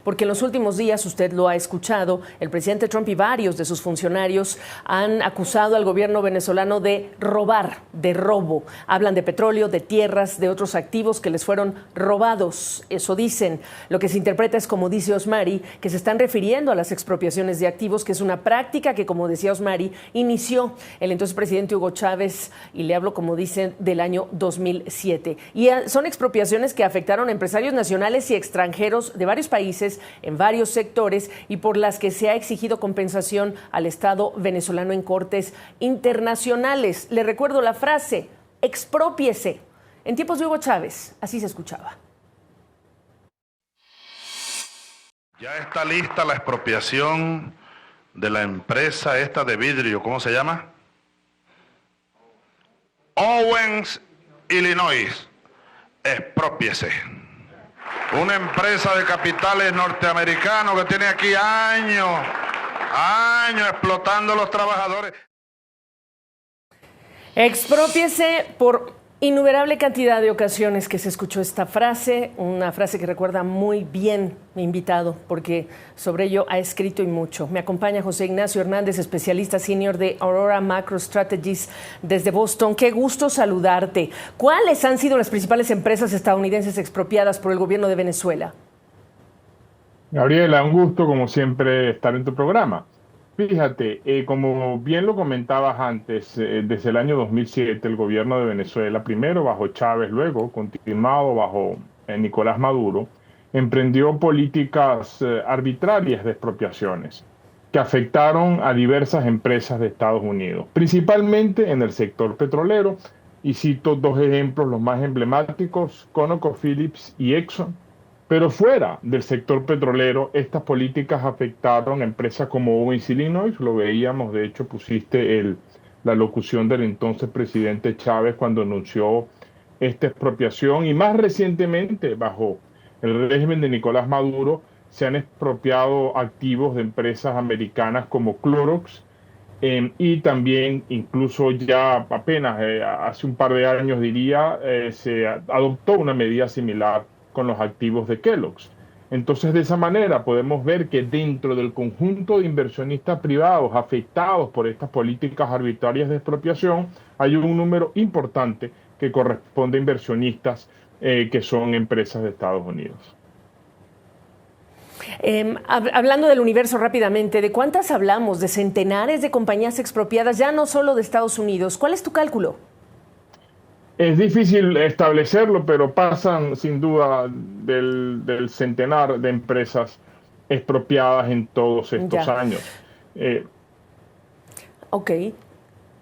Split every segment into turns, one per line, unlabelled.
porque en los últimos días, usted lo ha escuchado, el presidente Trump y varios de sus funcionarios han acusado al gobierno venezolano de robar, de robo. Hablan de petróleo, de tierras, de otros activos que les fueron robados. Eso dicen. Lo que se interpreta es, como dice Osmari, que se están refiriendo a las expropiaciones de activos, que es una práctica que, como decía Osmari, inició el entonces presidente Hugo Chávez, y le hablo, como dicen, del año 2007. Y son expropiaciones que afectaron a empresarios nacionales y extranjeros de varios países, en varios sectores, y por las que se ha exigido compensación al Estado venezolano en cortes internacionales. Le recuerdo la frase: exprópiese. En tiempos de Hugo Chávez, así se escuchaba.
Ya está lista la expropiación de la empresa esta de vidrio, ¿cómo se llama? Owens, Illinois. Exprópiese. Una empresa de capitales norteamericanos que tiene aquí años explotando a los trabajadores.
Exprópiese. Por innumerable cantidad de ocasiones que se escuchó esta frase, una frase que recuerda muy bien mi invitado, porque sobre ello ha escrito y mucho. Me acompaña José Ignacio Hernández, especialista senior de Aurora Macro Strategies desde Boston. Qué gusto saludarte. ¿Cuáles han sido las principales empresas estadounidenses expropiadas por el gobierno de Venezuela?
Gabriela, un gusto como siempre estar en tu programa. Fíjate, como bien lo comentabas antes, desde el año 2007 el gobierno de Venezuela, primero bajo Chávez, luego continuado bajo Nicolás Maduro, emprendió políticas arbitrarias de expropiaciones que afectaron a diversas empresas de Estados Unidos, principalmente en el sector petrolero, y cito dos ejemplos, los más emblemáticos: ConocoPhillips y Exxon. Pero fuera del sector petrolero, estas políticas afectaron a empresas como Owens Illinois. Lo veíamos, de hecho pusiste la locución del entonces presidente Chávez cuando anunció esta expropiación, y más recientemente, bajo el régimen de Nicolás Maduro, se han expropiado activos de empresas americanas como Clorox, y también, incluso ya apenas hace un par de años diría, se adoptó una medida similar con los activos de Kellogg's. Entonces, de esa manera podemos ver que dentro del conjunto de inversionistas privados afectados por estas políticas arbitrarias de expropiación hay un número importante que corresponde a inversionistas que son empresas de Estados Unidos.
Hablando del universo rápidamente, ¿de cuántas hablamos? ¿De centenares de compañías expropiadas, ya no solo de Estados Unidos? ¿Cuál es tu cálculo?
Es difícil establecerlo, pero pasan sin duda del centenar de empresas expropiadas en todos estos años.
Ok.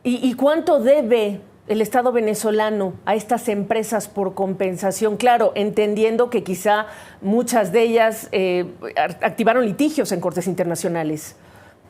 ¿Y cuánto debe el Estado venezolano a estas empresas por compensación? Claro, entendiendo que quizá muchas de ellas activaron litigios en cortes internacionales.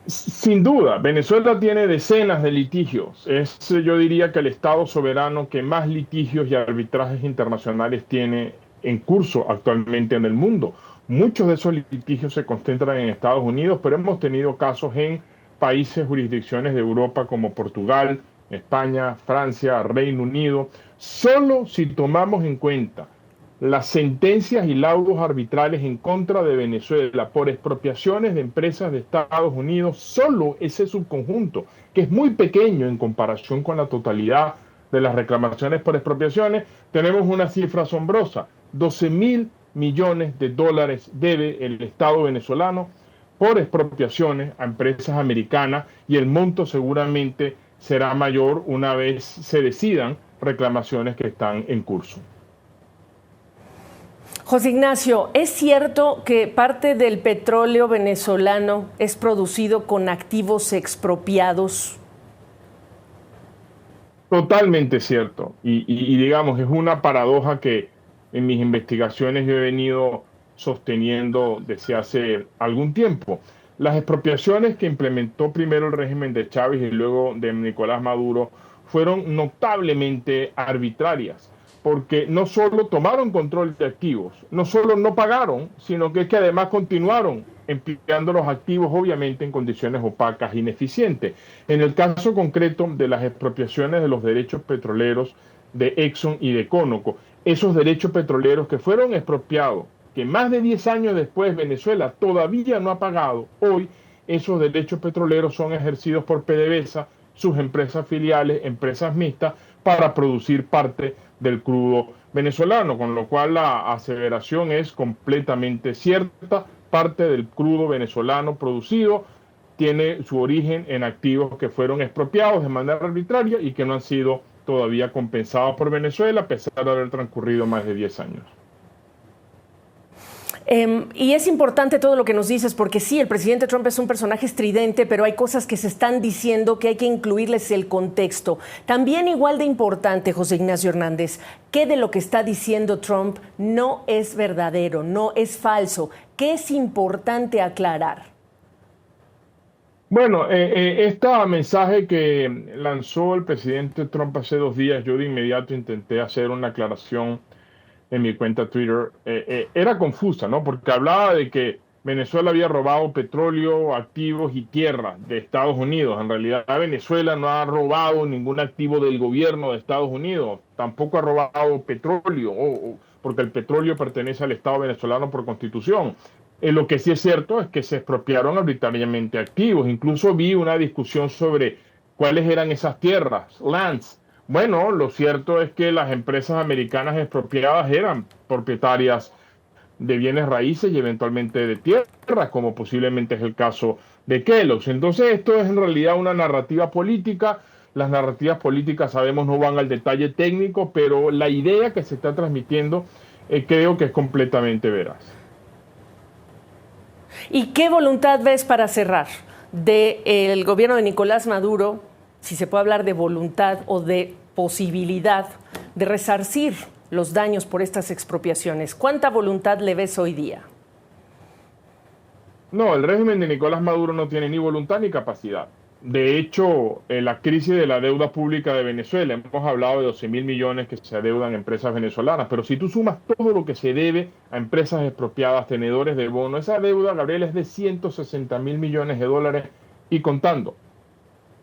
Sin duda, Venezuela tiene decenas de litigios. Es, yo diría, que el Estado soberano que más litigios y arbitrajes internacionales tiene en curso actualmente en el mundo. Muchos de esos litigios se concentran en Estados Unidos, pero hemos tenido casos en países, jurisdicciones de Europa como Portugal, España, Francia, Reino Unido. Solo si tomamos en cuenta las sentencias y laudos arbitrales en contra de Venezuela por expropiaciones de empresas de Estados Unidos, solo ese subconjunto, que es muy pequeño en comparación con la totalidad de las reclamaciones por expropiaciones, tenemos una cifra asombrosa: 12.000 millones de dólares debe el Estado venezolano por expropiaciones a empresas americanas, y el monto seguramente será mayor una vez se decidan reclamaciones que están en curso.
José Ignacio, ¿es cierto que parte del petróleo venezolano es producido con activos expropiados?
Totalmente cierto. Y digamos, es una paradoja que en mis investigaciones yo he venido sosteniendo desde hace algún tiempo. Las expropiaciones que implementó primero el régimen de Chávez y luego de Nicolás Maduro fueron notablemente arbitrarias, porque no solo tomaron control de activos, no solo no pagaron, sino que además continuaron empleando los activos, obviamente en condiciones opacas e ineficientes. En el caso concreto de las expropiaciones de los derechos petroleros de Exxon y de Conoco, esos derechos petroleros que fueron expropiados, que más de 10 años después Venezuela todavía no ha pagado, hoy esos derechos petroleros son ejercidos por PDVSA, sus empresas filiales, empresas mixtas, para producir parte del crudo venezolano, con lo cual la aseveración es completamente cierta. Parte del crudo venezolano producido tiene su origen en activos que fueron expropiados de manera arbitraria y que no han sido todavía compensados por Venezuela, a pesar de haber transcurrido más de 10 años.
Y es importante todo lo que nos dices, porque sí, el presidente Trump es un personaje estridente, pero hay cosas que se están diciendo que hay que incluirles el contexto. También igual de importante, José Ignacio Hernández, ¿qué de lo que está diciendo Trump no es verdadero, no es falso? ¿Qué es importante aclarar?
Bueno, este mensaje que lanzó el presidente Trump hace 2 días, yo de inmediato intenté hacer una aclaración en mi cuenta Twitter. Era confusa, ¿no? Porque hablaba de que Venezuela había robado petróleo, activos y tierra de Estados Unidos. En realidad, Venezuela no ha robado ningún activo del gobierno de Estados Unidos. Tampoco ha robado petróleo, porque el petróleo pertenece al Estado venezolano por constitución. Lo que sí es cierto es que se expropiaron arbitrariamente activos. Incluso vi una discusión sobre cuáles eran esas tierras, lands. Bueno, lo cierto es que las empresas americanas expropiadas eran propietarias de bienes raíces y eventualmente de tierras, como posiblemente es el caso de Kellogg's. Entonces, esto es en realidad una narrativa política. Las narrativas políticas, sabemos, no van al detalle técnico, pero la idea que se está transmitiendo creo que es completamente veraz.
¿Y qué voluntad ves para cerrar del gobierno de Nicolás Maduro, si se puede hablar de voluntad o de posibilidad de resarcir los daños por estas expropiaciones? ¿Cuánta voluntad le ves hoy día?
No, el régimen de Nicolás Maduro no tiene ni voluntad ni capacidad. De hecho, la crisis de la deuda pública de Venezuela, hemos hablado de 12.000 millones que se adeudan a empresas venezolanas, pero si tú sumas todo lo que se debe a empresas expropiadas, tenedores de bono, esa deuda, Gabriel, es de 160.000 millones de dólares y contando.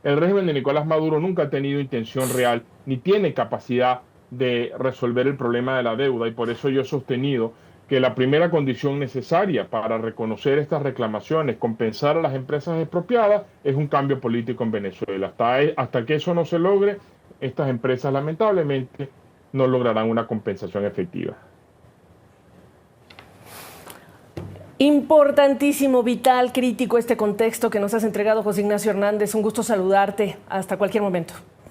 El régimen de Nicolás Maduro nunca ha tenido intención real ni tiene capacidad de resolver el problema de la deuda, y por eso yo he sostenido que la primera condición necesaria para reconocer estas reclamaciones, compensar a las empresas expropiadas, es un cambio político en Venezuela. Hasta que eso no se logre, estas empresas lamentablemente no lograrán una compensación efectiva.
Importantísimo, vital, crítico este contexto que nos has entregado, José Ignacio Hernández. Un gusto saludarte. Hasta cualquier momento.